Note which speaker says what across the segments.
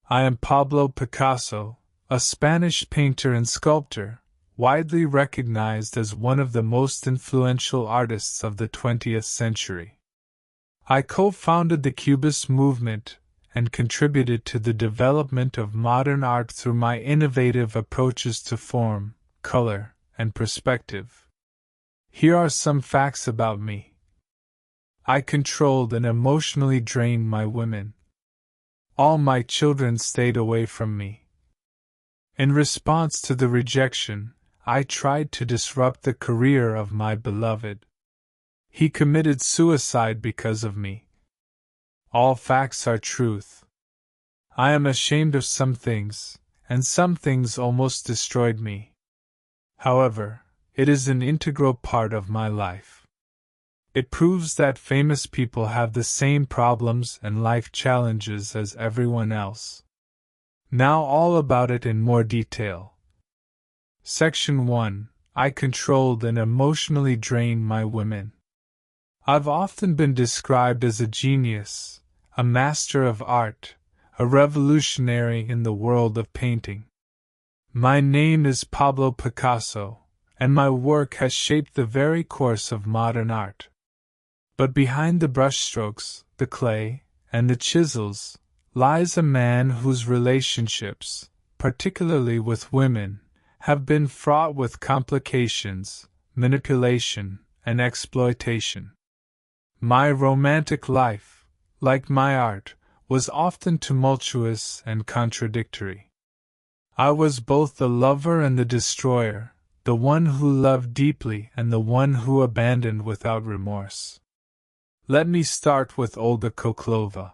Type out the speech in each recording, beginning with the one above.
Speaker 1: I am Pablo Picasso, a Spanish painter and sculptor, widely recognized as one of the most influential artists of the 20th century. I co-founded the Cubist movement and contributed to the development of modern art through my innovative approaches to form, color, and perspective. Here are some facts about me. I controlled and emotionally drained my women. All my children stayed away from me. In response to the rejection, I tried to disrupt the career of my beloved. He committed suicide because of me. All facts are truth. I am ashamed of some things, and some things almost destroyed me. However, it is an integral part of my life. It proves that famous people have the same problems and life challenges as everyone else. Now all about it in more detail. Section 1. I controlled and emotionally drained my women. I've often been described as a genius, a master of art, a revolutionary in the world of painting. My name is Pablo Picasso, and my work has shaped the very course of modern art. But behind the brushstrokes, the clay, and the chisels, lies a man whose relationships, particularly with women, have been fraught with complications, manipulation, and exploitation. My romantic life, like my art, was often tumultuous and contradictory. I was both the lover and the destroyer, the one who loved deeply and the one who abandoned without remorse. Let me start with Olga Koklova.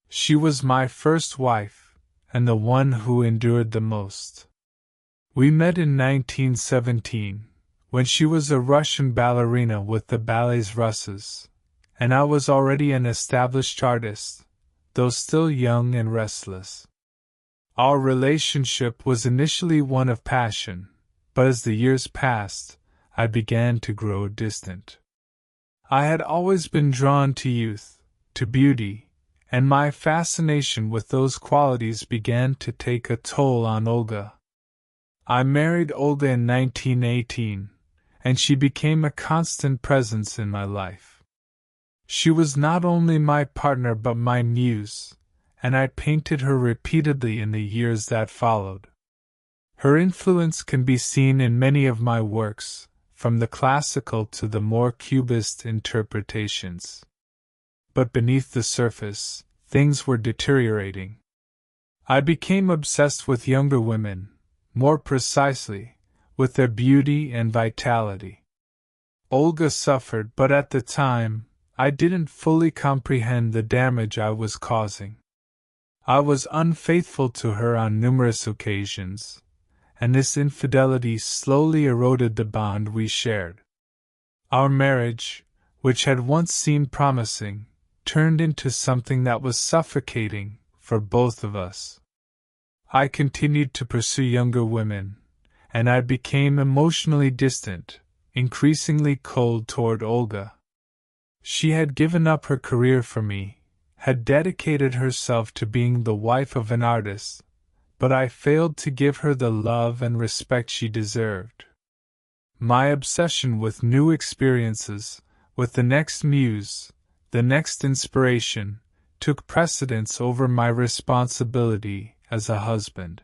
Speaker 1: She was my first wife, and the one who endured the most. We met in 1917, when she was a Russian ballerina with the ballets Russes, and I was already an established artist, though still young and restless. Our relationship was initially one of passion, but as the years passed, I began to grow distant. I had always been drawn to youth, to beauty, and my fascination with those qualities began to take a toll on Olga. I married Olga in 1918, and she became a constant presence in my life. She was not only my partner but my muse, and I painted her repeatedly in the years that followed. Her influence can be seen in many of my works, from the classical to the more cubist interpretations. But beneath the surface, things were deteriorating. I became obsessed with younger women, more precisely, with their beauty and vitality. Olga suffered, but at the time, I didn't fully comprehend the damage I was causing. I was unfaithful to her on numerous occasions, and this infidelity slowly eroded the bond we shared. Our marriage, which had once seemed promising, turned into something that was suffocating for both of us. I continued to pursue younger women, and I became emotionally distant, increasingly cold toward Olga. She had given up her career for me, had dedicated herself to being the wife of an artist, but I failed to give her the love and respect she deserved. My obsession with new experiences, with the next muse, the next inspiration, took precedence over my responsibility as a husband.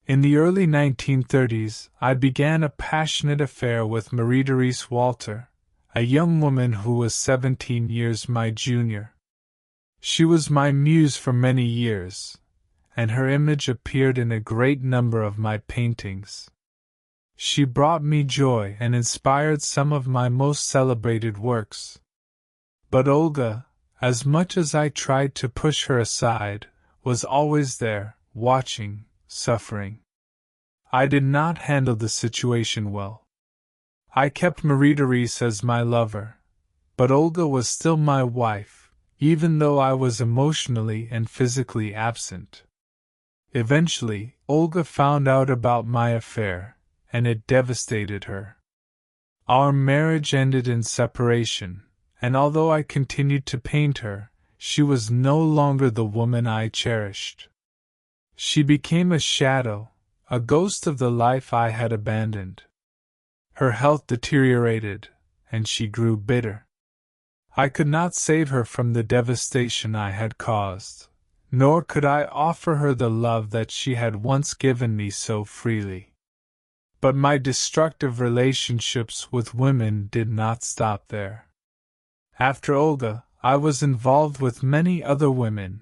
Speaker 1: In the early 1930s, I began a passionate affair with Marie-Therese Walter, a young woman who was 17 years my junior. She was my muse for many years, and her image appeared in a great number of my paintings. She brought me joy and inspired some of my most celebrated works. But Olga, as much as I tried to push her aside, was always there, watching, suffering. I did not handle the situation well. I kept Marie-Therese as my lover, but Olga was still my wife, even though I was emotionally and physically absent. Eventually, Olga found out about my affair, and it devastated her. Our marriage ended in separation, and although I continued to paint her, she was no longer the woman I cherished. She became a shadow, a ghost of the life I had abandoned. Her health deteriorated, and she grew bitter. I could not save her from the devastation I had caused, nor could I offer her the love that she had once given me so freely. But my destructive relationships with women did not stop there. After Olga, I was involved with many other women,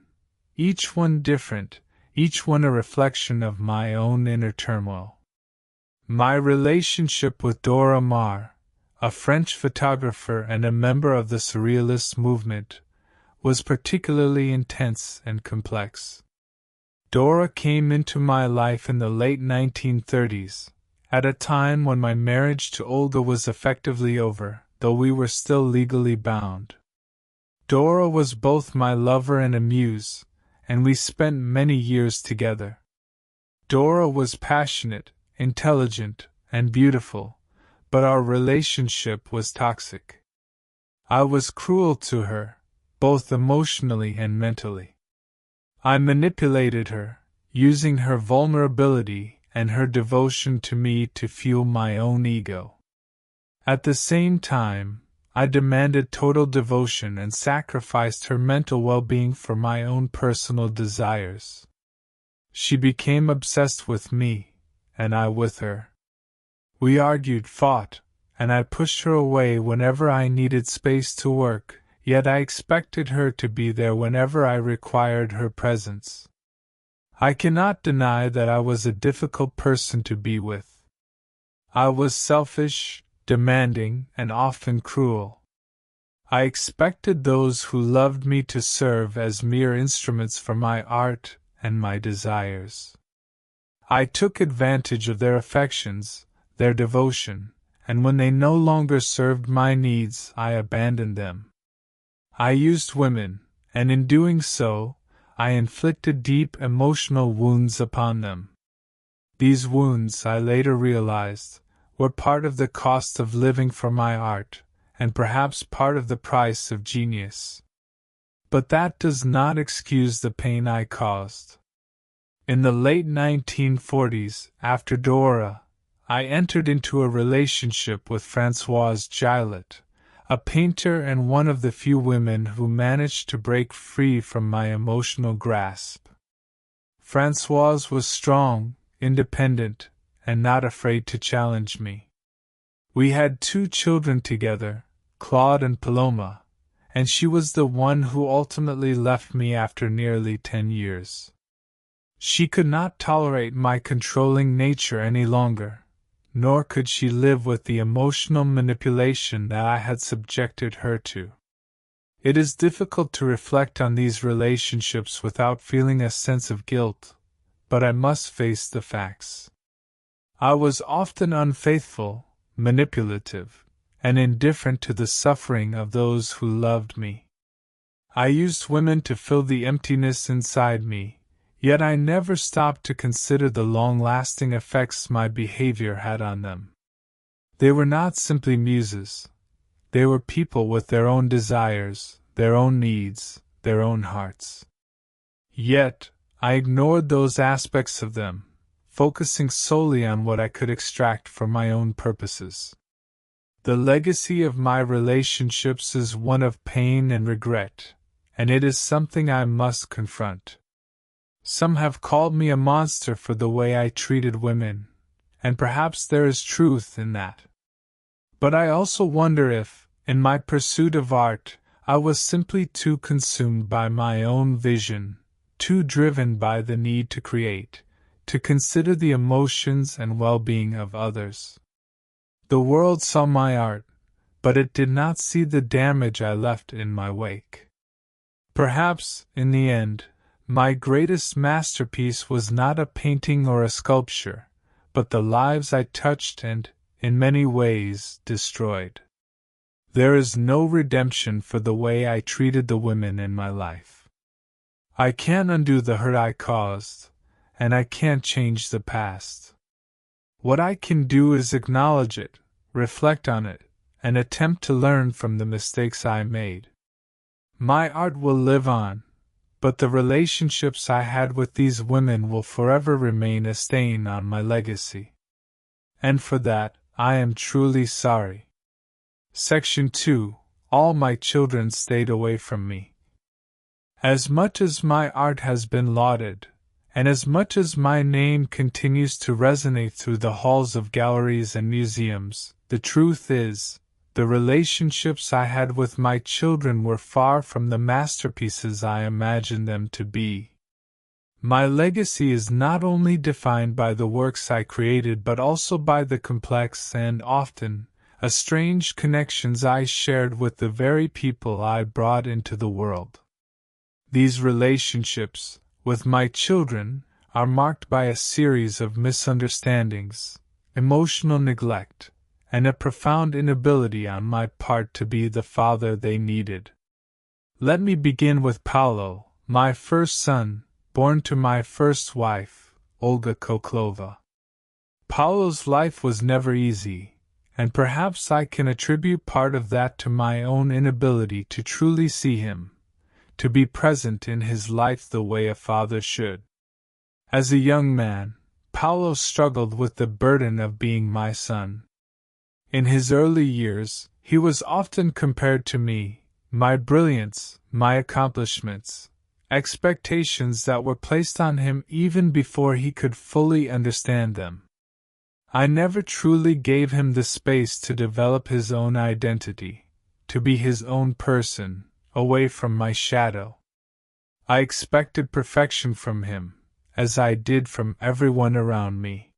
Speaker 1: each one different, each one a reflection of my own inner turmoil. My relationship with Dora Maar, a French photographer and a member of the Surrealist movement, was particularly intense and complex. Dora came into my life in the late 1930s, at a time when my marriage to Olga was effectively over, though we were still legally bound. Dora was both my lover and a muse, and we spent many years together. Dora was passionate, intelligent, and beautiful, but our relationship was toxic. I was cruel to her, both emotionally and mentally. I manipulated her, using her vulnerability and her devotion to me to fuel my own ego. At the same time, I demanded total devotion and sacrificed her mental well-being for my own personal desires. She became obsessed with me, and I with her. We argued, fought, and I pushed her away whenever I needed space to work, yet I expected her to be there whenever I required her presence. I cannot deny that I was a difficult person to be with. I was selfish, demanding, and often cruel. I expected those who loved me to serve as mere instruments for my art and my desires. I took advantage of their affections, their devotion, and when they no longer served my needs, I abandoned them. I used women, and in doing so, I inflicted deep emotional wounds upon them. These wounds, I later realized, were part of the cost of living for my art, and perhaps part of the price of genius. But that does not excuse the pain I caused. In the late 1940s, after Dora, I entered into a relationship with Françoise Gillet, a painter and one of the few women who managed to break free from my emotional grasp. Françoise was strong, independent, and not afraid to challenge me. We had 2 children together, Claude and Paloma, and she was the one who ultimately left me after nearly 10 years. She could not tolerate my controlling nature any longer, nor could she live with the emotional manipulation that I had subjected her to. It is difficult to reflect on these relationships without feeling a sense of guilt, but I must face the facts. I was often unfaithful, manipulative, and indifferent to the suffering of those who loved me. I used women to fill the emptiness inside me, yet I never stopped to consider the long-lasting effects my behavior had on them. They were not simply muses. They were people with their own desires, their own needs, their own hearts. Yet, I ignored those aspects of them, focusing solely on what I could extract for my own purposes. The legacy of my relationships is one of pain and regret, and it is something I must confront. Some have called me a monster for the way I treated women, and perhaps there is truth in that. But I also wonder if, in my pursuit of art, I was simply too consumed by my own vision, too driven by the need to create, to consider the emotions and well-being of others. The world saw my art, but it did not see the damage I left in my wake. Perhaps, in the end, my greatest masterpiece was not a painting or a sculpture, but the lives I touched and, in many ways, destroyed. There is no redemption for the way I treated the women in my life. I can't undo the hurt I caused, and I can't change the past. What I can do is acknowledge it, reflect on it, and attempt to learn from the mistakes I made. My art will live on, but the relationships I had with these women will forever remain a stain on my legacy. And for that, I am truly sorry. Section 2. All my children stayed away from me. As much as my art has been lauded, and as much as my name continues to resonate through the halls of galleries and museums, the truth is, the relationships I had with my children were far from the masterpieces I imagined them to be. My legacy is not only defined by the works I created but also by the complex and often estranged connections I shared with the very people I brought into the world. These relationships, with my children, are marked by a series of misunderstandings, emotional neglect, and a profound inability on my part to be the father they needed. Let me begin with Paolo, my first son, born to my first wife, Olga Koklova. Paolo's life was never easy, and perhaps I can attribute part of that to my own inability to truly see him, to be present in his life the way a father should. As a young man, Paolo struggled with the burden of being my son. In his early years, he was often compared to me, my brilliance, my accomplishments, expectations that were placed on him even before he could fully understand them. I never truly gave him the space to develop his own identity, to be his own person, away from my shadow. I expected perfection from him, as I did from everyone around me.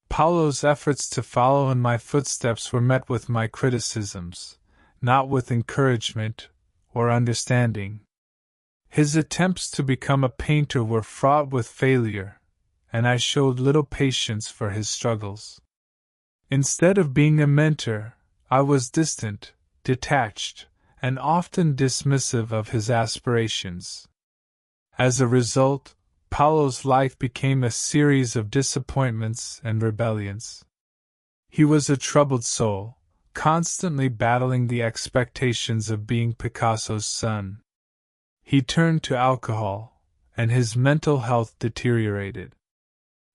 Speaker 1: Paolo's efforts to follow in my footsteps were met with my criticisms, not with encouragement or understanding. His attempts to become a painter were fraught with failure, and I showed little patience for his struggles. Instead of being a mentor, I was distant, detached, and often dismissive of his aspirations. As a result, Paolo's life became a series of disappointments and rebellions. He was a troubled soul, constantly battling the expectations of being Picasso's son. He turned to alcohol, and his mental health deteriorated.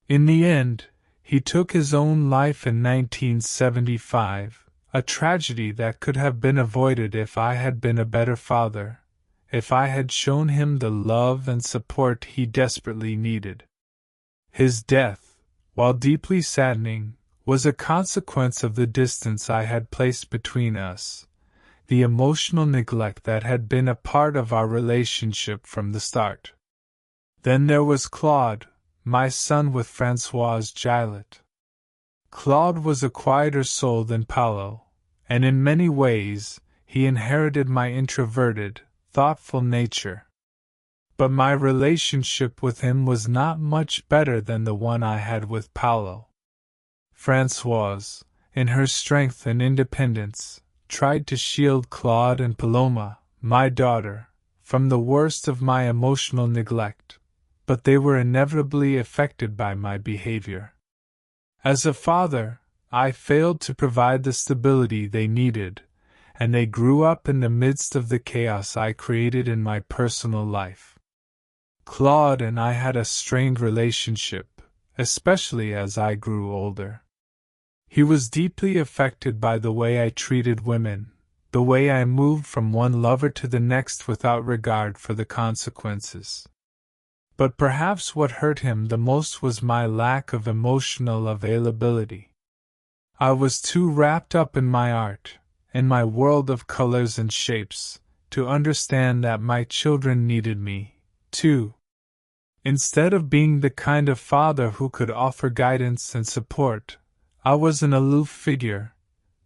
Speaker 1: In the end, he took his own life in 1975, a tragedy that could have been avoided if I had been a better father, if I had shown him the love and support he desperately needed. His death, while deeply saddening, was a consequence of the distance I had placed between us, the emotional neglect that had been a part of our relationship from the start. Then there was Claude, my son with Françoise Gillet. Claude was a quieter soul than Paolo, and in many ways, he inherited my introverted, thoughtful nature. But my relationship with him was not much better than the one I had with Paolo. Françoise, in her strength and independence, tried to shield Claude and Paloma, my daughter, from the worst of my emotional neglect, but they were inevitably affected by my behavior. As a father, I failed to provide the stability they needed, and they grew up in the midst of the chaos I created in my personal life. Claude and I had a strained relationship, especially as I grew older. He was deeply affected by the way I treated women, the way I moved from one lover to the next without regard for the consequences. But perhaps what hurt him the most was my lack of emotional availability. I was too wrapped up in my art, in my world of colors and shapes, to understand that my children needed me, too. Instead of being the kind of father who could offer guidance and support, I was an aloof figure,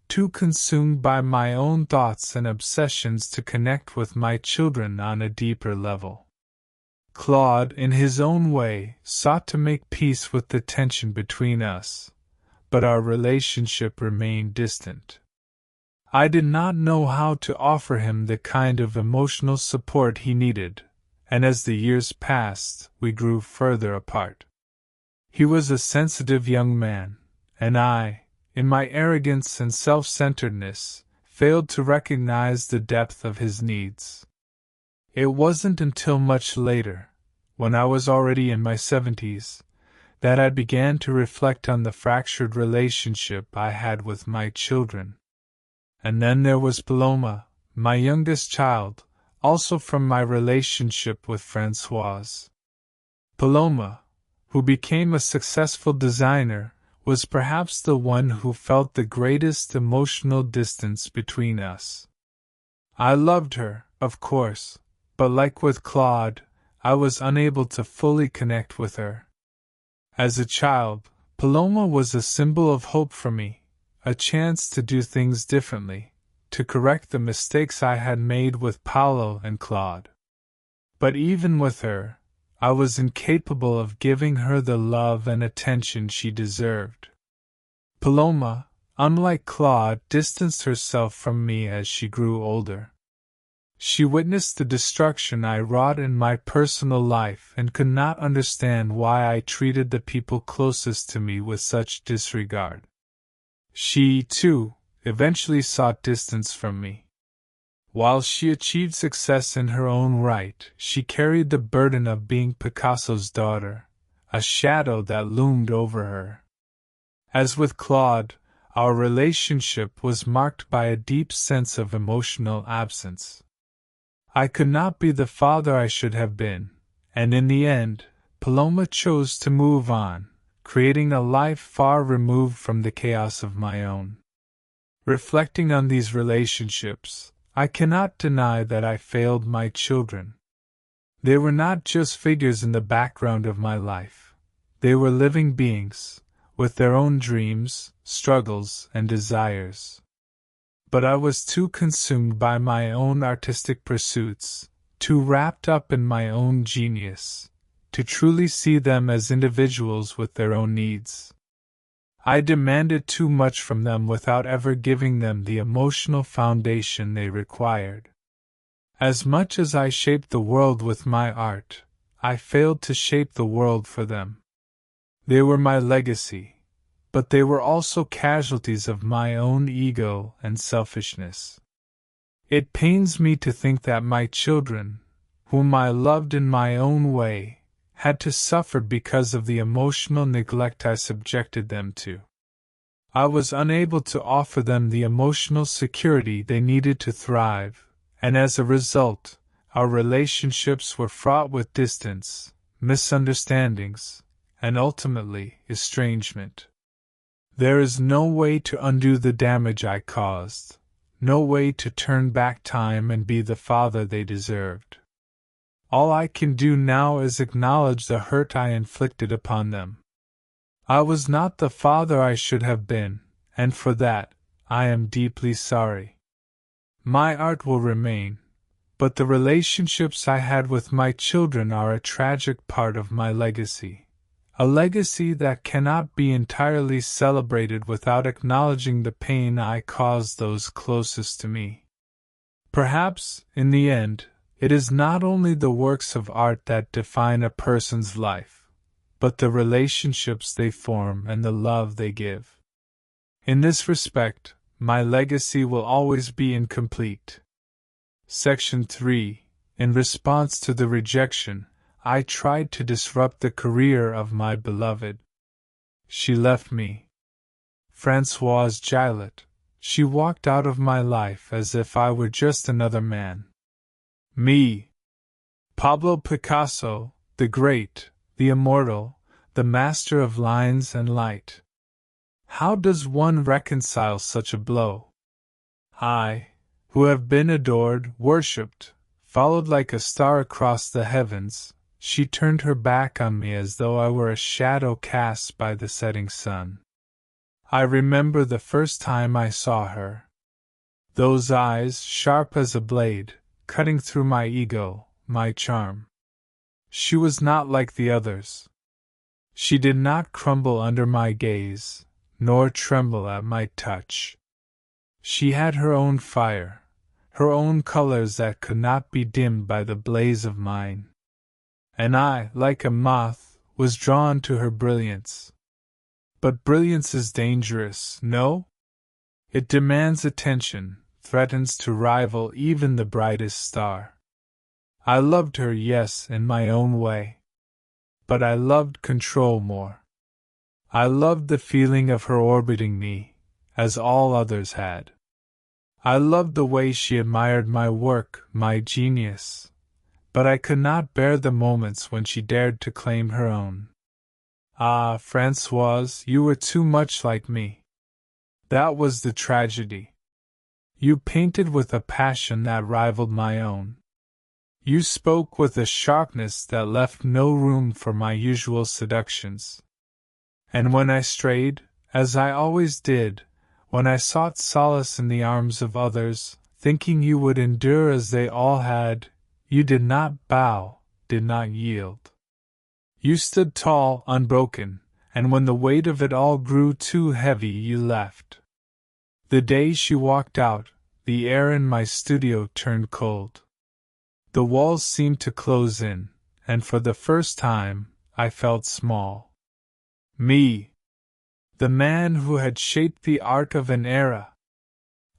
Speaker 1: too consumed by my own thoughts and obsessions to connect with my children on a deeper level. Claude, in his own way, sought to make peace with the tension between us, but our relationship remained distant. I did not know how to offer him the kind of emotional support he needed, and as the years passed, we grew further apart. He was a sensitive young man, and I, in my arrogance and self-centeredness, failed to recognize the depth of his needs. It wasn't until much later, when I was already in my 70s, that I began to reflect on the fractured relationship I had with my children. And then there was Paloma, my youngest child, also from my relationship with Françoise. Paloma, who became a successful designer, was perhaps the one who felt the greatest emotional distance between us. I loved her, of course, but like with Claude, I was unable to fully connect with her. As a child, Paloma was a symbol of hope for me, a chance to do things differently, to correct the mistakes I had made with Paolo and Claude. But even with her, I was incapable of giving her the love and attention she deserved. Paloma, unlike Claude, distanced herself from me as she grew older. She witnessed the destruction I wrought in my personal life and could not understand why I treated the people closest to me with such disregard. She, too, eventually sought distance from me. While she achieved success in her own right, she carried the burden of being Picasso's daughter, a shadow that loomed over her. As with Claude, our relationship was marked by a deep sense of emotional absence. I could not be the father I should have been, and in the end, Paloma chose to move on, creating a life far removed from the chaos of my own. Reflecting on these relationships, I cannot deny that I failed my children. They were not just figures in the background of my life. They were living beings, with their own dreams, struggles, and desires. But I was too consumed by my own artistic pursuits, too wrapped up in my own genius, to truly see them as individuals with their own needs. I demanded too much from them without ever giving them the emotional foundation they required. As much as I shaped the world with my art, I failed to shape the world for them. They were my legacy, but they were also casualties of my own ego and selfishness. It pains me to think that my children, whom I loved in my own way, had to suffer because of the emotional neglect I subjected them to. I was unable to offer them the emotional security they needed to thrive, and as a result, our relationships were fraught with distance, misunderstandings, and ultimately, estrangement. There is no way to undo the damage I caused, no way to turn back time and be the father they deserved. All I can do now is acknowledge the hurt I inflicted upon them. I was not the father I should have been, and for that, I am deeply sorry. My art will remain, but the relationships I had with my children are a tragic part of my legacy. A legacy that cannot be entirely celebrated without acknowledging the pain I caused those closest to me. Perhaps, in the end, it is not only the works of art that define a person's life, but the relationships they form and the love they give. In this respect, my legacy will always be incomplete. Section 3. In response to the rejection, I tried to disrupt the career of my beloved. She left me. Françoise Gillet. She walked out of my life as if I were just another man. Me. Pablo Picasso, the great, the immortal, the master of lines and light. How does one reconcile such a blow? I, who have been adored, worshipped, followed like a star across the heavens, she turned her back on me as though I were a shadow cast by the setting sun. I remember the first time I saw her. Those eyes, sharp as a blade, cutting through my ego, my charm. She was not like the others. She did not crumble under my gaze, nor tremble at my touch. She had her own fire, her own colors that could not be dimmed by the blaze of mine. And I, like a moth, was drawn to her brilliance. But brilliance is dangerous, no? It demands attention, threatens to rival even the brightest star. I loved her, yes, in my own way. But I loved control more. I loved the feeling of her orbiting me, as all others had. I loved the way she admired my work, my genius, but I could not bear the moments when she dared to claim her own. Ah, Françoise, you were too much like me. That was the tragedy. You painted with a passion that rivaled my own. You spoke with a sharpness that left no room for my usual seductions. And when I strayed, as I always did, when I sought solace in the arms of others, thinking you would endure as they all had, you did not bow, did not yield. You stood tall, unbroken, and when the weight of it all grew too heavy, you left. The day she walked out, the air in my studio turned cold. The walls seemed to close in, and for the first time, I felt small. Me, the man who had shaped the art of an era.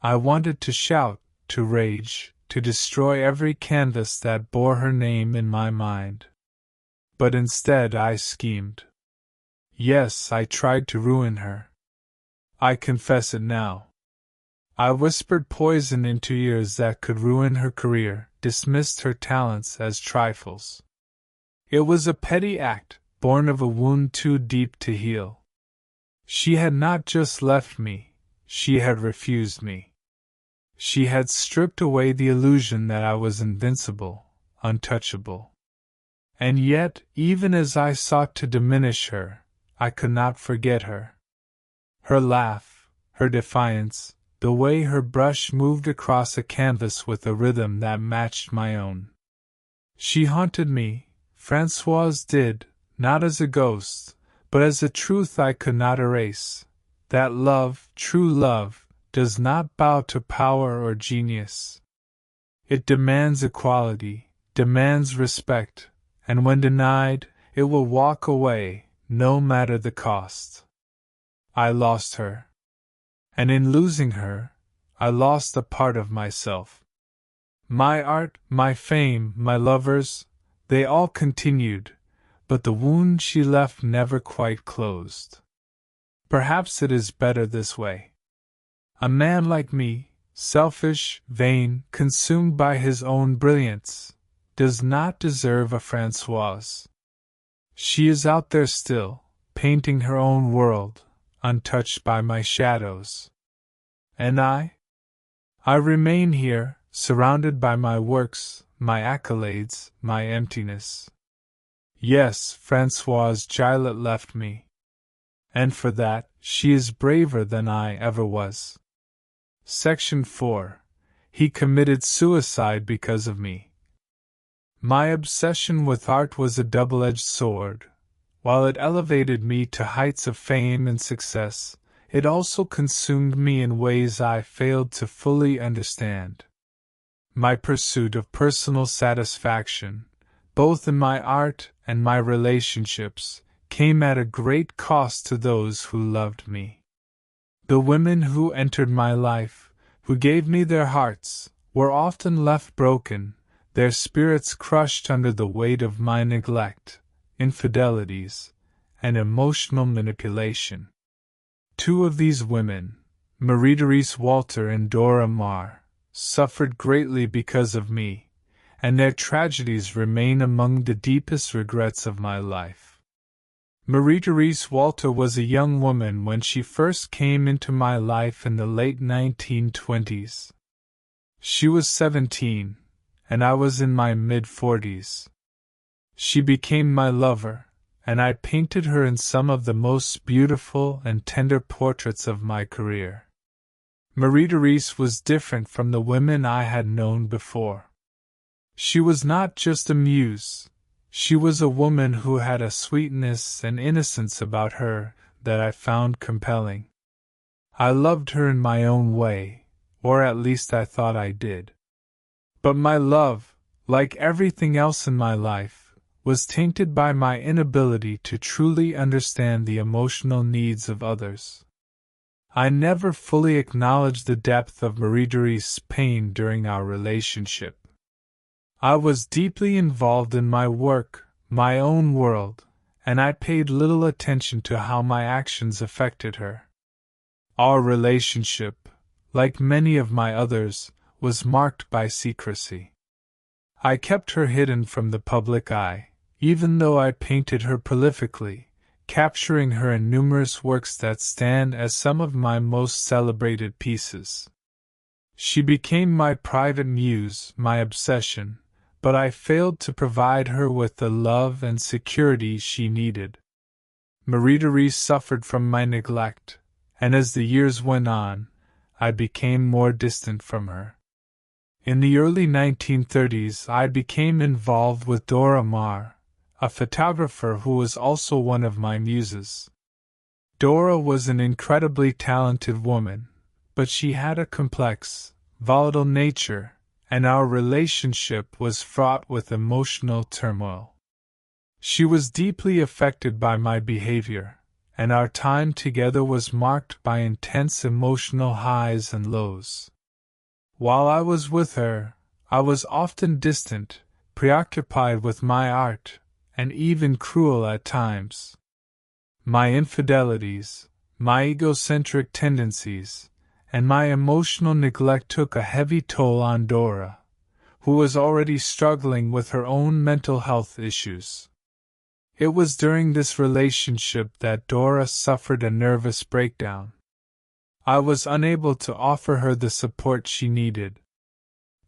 Speaker 1: I wanted to shout, to rage, to destroy every canvas that bore her name in my mind. But instead I schemed. Yes, I tried to ruin her. I confess it now. I whispered poison into ears that could ruin her career, dismissed her talents as trifles. It was a petty act, born of a wound too deep to heal. She had not just left me, she had refused me. She had stripped away the illusion that I was invincible, untouchable. And yet, even as I sought to diminish her, I could not forget her. Her laugh, her defiance, the way her brush moved across a canvas with a rhythm that matched my own. She haunted me, Françoise did, not as a ghost, but as a truth I could not erase, that love, true love, does not bow to power or genius. It demands equality, demands respect, and when denied, it will walk away, no matter the cost. I lost her. And in losing her, I lost a part of myself. My art, my fame, my lovers, they all continued, but the wound she left never quite closed. Perhaps it is better this way. A man like me, selfish, vain, consumed by his own brilliance, does not deserve a Françoise. She is out there still, painting her own world, untouched by my shadows. And I remain here, surrounded by my works, my accolades, my emptiness. Yes, Françoise Gillet left me. And for that, she is braver than I ever was. Section 4. He committed suicide because of me. My obsession with art was a double-edged sword. While it elevated me to heights of fame and success, it also consumed me in ways I failed to fully understand. My pursuit of personal satisfaction, both in my art and my relationships, came at a great cost to those who loved me. The women who entered my life, who gave me their hearts, were often left broken, their spirits crushed under the weight of my neglect, infidelities, and emotional manipulation. Two of these women, Marie-Therese Walter and Dora Maar, suffered greatly because of me, and their tragedies remain among the deepest regrets of my life. Marie-Therese Walter was a young woman when she first came into my life in the late 1920s. She was 17, and I was in my mid-40s. She became my lover, and I painted her in some of the most beautiful and tender portraits of my career. Marie-Therese was different from the women I had known before. She was not just a muse, she was a woman who had a sweetness and innocence about her that I found compelling. I loved her in my own way, or at least I thought I did. But my love, like everything else in my life, was tainted by my inability to truly understand the emotional needs of others. I never fully acknowledged the depth of Marie-Therese's pain during our relationship. I was deeply involved in my work, my own world, and I paid little attention to how my actions affected her. Our relationship, like many of my others, was marked by secrecy. I kept her hidden from the public eye, even though I painted her prolifically, capturing her in numerous works that stand as some of my most celebrated pieces. She became my private muse, my obsession, but I failed to provide her with the love and security she needed. Marie-Therese suffered from my neglect, and as the years went on, I became more distant from her. In the early 1930s, I became involved with Dora Maar, a photographer who was also one of my muses. Dora was an incredibly talented woman, but she had a complex, volatile nature, and our relationship was fraught with emotional turmoil. She was deeply affected by my behavior, and our time together was marked by intense emotional highs and lows. While I was with her, I was often distant, preoccupied with my art, and even cruel at times. My infidelities, my egocentric tendencies, and my emotional neglect took a heavy toll on Dora, who was already struggling with her own mental health issues. It was during this relationship that Dora suffered a nervous breakdown. I was unable to offer her the support she needed.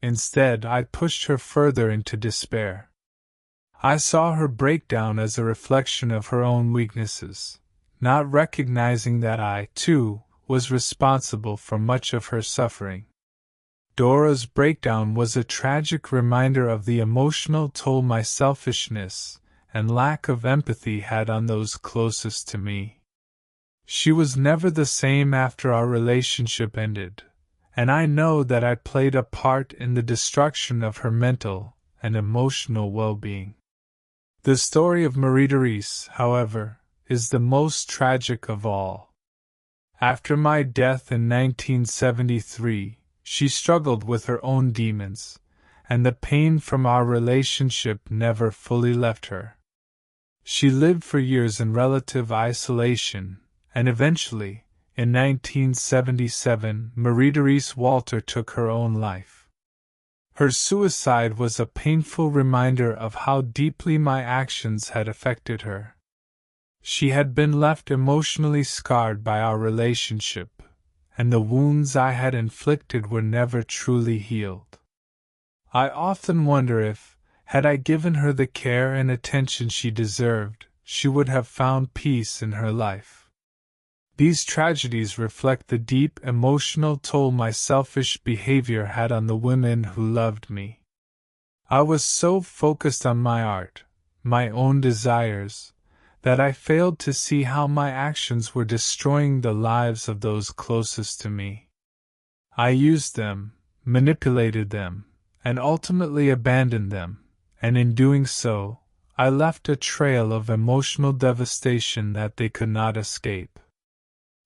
Speaker 1: Instead, I pushed her further into despair. I saw her breakdown as a reflection of her own weaknesses, not recognizing that I, too, was responsible for much of her suffering. Dora's breakdown was a tragic reminder of the emotional toll my selfishness and lack of empathy had on those closest to me. She was never the same after our relationship ended, and I know that I played a part in the destruction of her mental and emotional well-being. The story of Marie-Therese, however, is the most tragic of all. After my death in 1973, she struggled with her own demons, and the pain from our relationship never fully left her. She lived for years in relative isolation, and eventually, in 1977, Marie-Therese Walter took her own life. Her suicide was a painful reminder of how deeply my actions had affected her. She had been left emotionally scarred by our relationship, and the wounds I had inflicted were never truly healed. I often wonder if, had I given her the care and attention she deserved, she would have found peace in her life. These tragedies reflect the deep emotional toll my selfish behavior had on the women who loved me. I was so focused on my art, my own desires, that I failed to see how my actions were destroying the lives of those closest to me. I used them, manipulated them, and ultimately abandoned them, and in doing so, I left a trail of emotional devastation that they could not escape.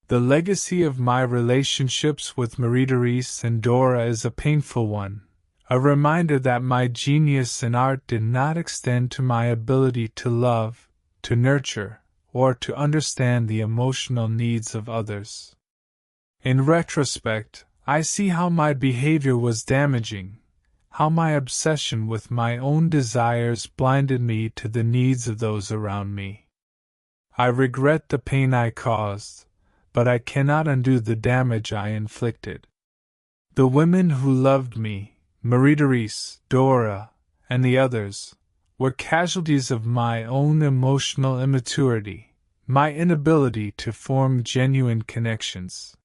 Speaker 1: The legacy of my relationships with Marie-Therese and Dora is a painful one, a reminder that my genius in art did not extend to my ability to love, to nurture, or to understand the emotional needs of others. In retrospect, I see how my behavior was damaging, how my obsession with my own desires blinded me to the needs of those around me. I regret the pain I caused, but I cannot undo the damage I inflicted. The women who loved me, Marie-Therese, Dora, and the others, were casualties of my own emotional immaturity, my inability to form genuine connections.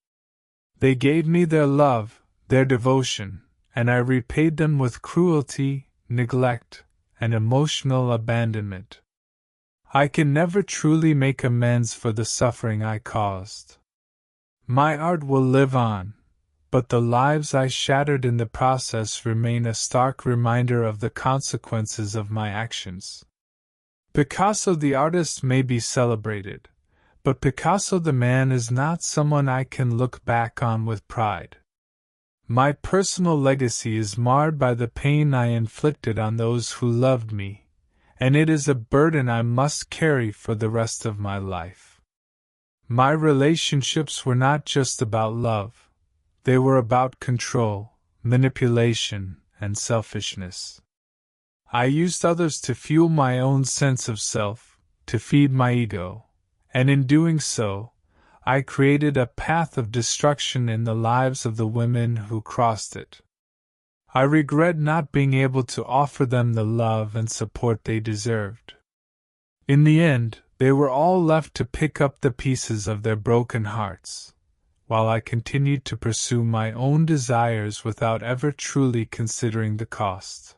Speaker 1: They gave me their love, their devotion, and I repaid them with cruelty, neglect, and emotional abandonment. I can never truly make amends for the suffering I caused. My art will live on, but the lives I shattered in the process remain a stark reminder of the consequences of my actions. Picasso the artist may be celebrated, but Picasso the man is not someone I can look back on with pride. My personal legacy is marred by the pain I inflicted on those who loved me, and it is a burden I must carry for the rest of my life. My relationships were not just about love, they were about control, manipulation, and selfishness. I used others to fuel my own sense of self, to feed my ego, and in doing so, I created a path of destruction in the lives of the women who crossed it. I regret not being able to offer them the love and support they deserved. In the end, they were all left to pick up the pieces of their broken hearts, while I continued to pursue my own desires without ever truly considering the cost.